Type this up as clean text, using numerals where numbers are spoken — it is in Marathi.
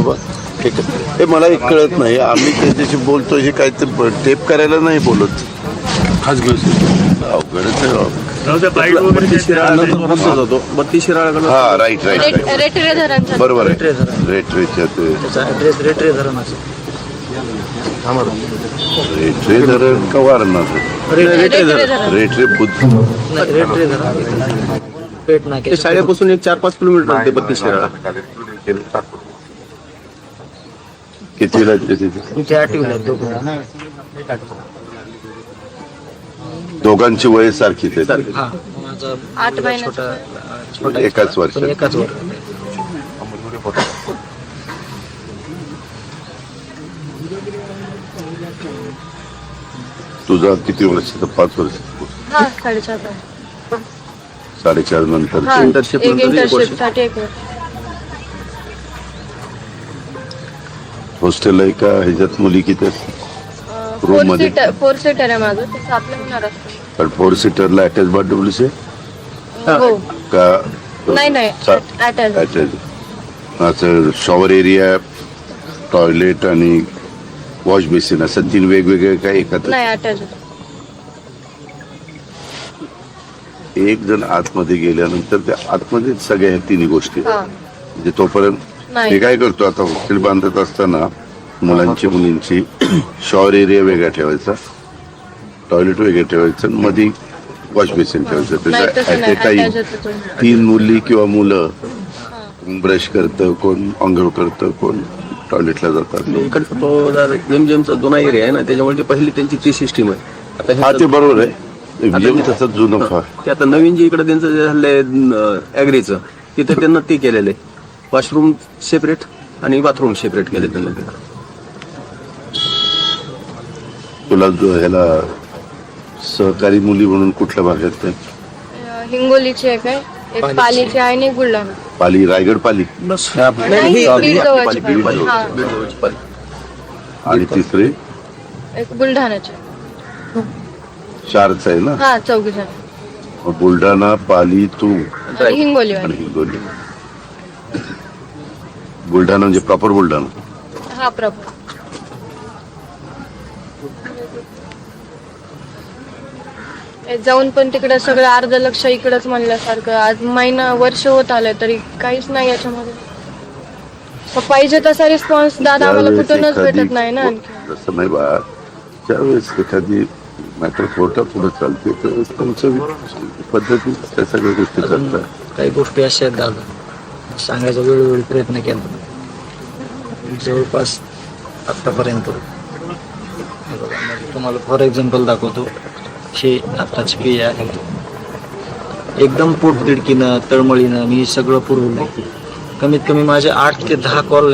बा ठीक आहे. हे मला एक कळत नाही, आम्ही त्याच्याशी बोलतो हे काय ते टेप करायला नाही बोलत. हाच घेऊ अवघडच आहे राव. हा राईट रेटरे धरण बरोबर आहे. रेटरेच्या रेटरे धरण का वारणार रेटरे बुद्ध शाळेपासून एक 4-5 किलोमीटर होते 32 शिराळा. कितीला तिथे दोघांची वय सारखीच आहे. 8 महिन्याचा एकाच वर्षात. तुझा किती वर्षाचा? 5 वर्ष. हा 4.5 4.5 नंतर इंटर्नशिपसाठी 1 वर्ष. हॉस्टेल आहे का? ह्याच्यात मुली किती असतात रूम मध्ये? 4 सीटर आहे माझं, तसं आपलं होणार असतं. पण 4 सीटरला अटॅच बाथरूम हो का? नाही अटॅच. असं शॉवर एरिया, टॉयलेट आणि वॉश बेसिन असं 3 वेगवेगळे काय एकत्र? नाही अटॅच. एक जण आतमध्ये गेल्यानंतर त्या आतमध्ये सगळ्या ह्या 3 गोष्टी म्हणजे तोपर्यंत मी काय करतो आता हॉस्टेल बांधत असताना मुलांची मुलींची शॉवर एरिया वेगळा ठेवायचा, टॉयलेट वेगळं ठेवायचं, मध्ये वॉश बेसिन ठेवायचं. त्याच्या टाइम 3 मुली किंवा मुलं ब्रश करतं, कोण आंघोळ करतं, कोण टॉयलेटला जातात. जेमचा जुना एरिया आहे ना, त्याच्यामुळे पहिली त्यांची ती सिस्टीम आहे. हा ते बरोबर आहे. तसंच जुनं फार ते आता नवीन जे इकडे त्यांचं जे झालंय ॲग्रीचं, तिथे त्यांना ते केलेलं आहे. वॉशरूम सेपरेट आणि बाथरूम सेपरेट केले त्यांना. तुला जो ह्याला सहकारी मुली म्हणून कुठल्या भागात? हिंगोलीची आहे काय, एक पालीची आहे आणि बुलढाणा. पाली रायगड पाली आणि तिसरे एक बुलढाणाची. 4च आहे ना? हा 4 जण. बुलढाणा, पाली, तू आणि हिंगोली. आणि हिंगोली. बुलढाणा म्हणजे प्रॉपर बुलढाणा? हा प्रॉपर. जाऊन पण तिकडे सगळं अर्ध लक्ष इकडंच म्हणल्यासारखं. आज वर्ष होत आलंय तरी काहीच नाही याच्यामध्ये. पाहिजे तसा रिस्पॉन्स दादा आम्हाला कुठूनच भेटत नाही ना. तसं नाही बा, ज्यावेळेस एखादी मॅटर कोर्टात पुढे चालते तर तुमचं पद्धती त्या सगळ्या गोष्टी चालतात. काही गोष्टी अशा आहेत दादा, सांगायचा वेळोवेळी प्रयत्न केला जवळपास आतापर्यंत. तुम्हाला फॉर एक्झाम्पल दाखवतो. हे आताची पिढी आहे, एकदम पोटतिडकीनं तळमळीनं मी सगळं पुरवलं. कमीत कमी माझे 8 ते 10 कॉल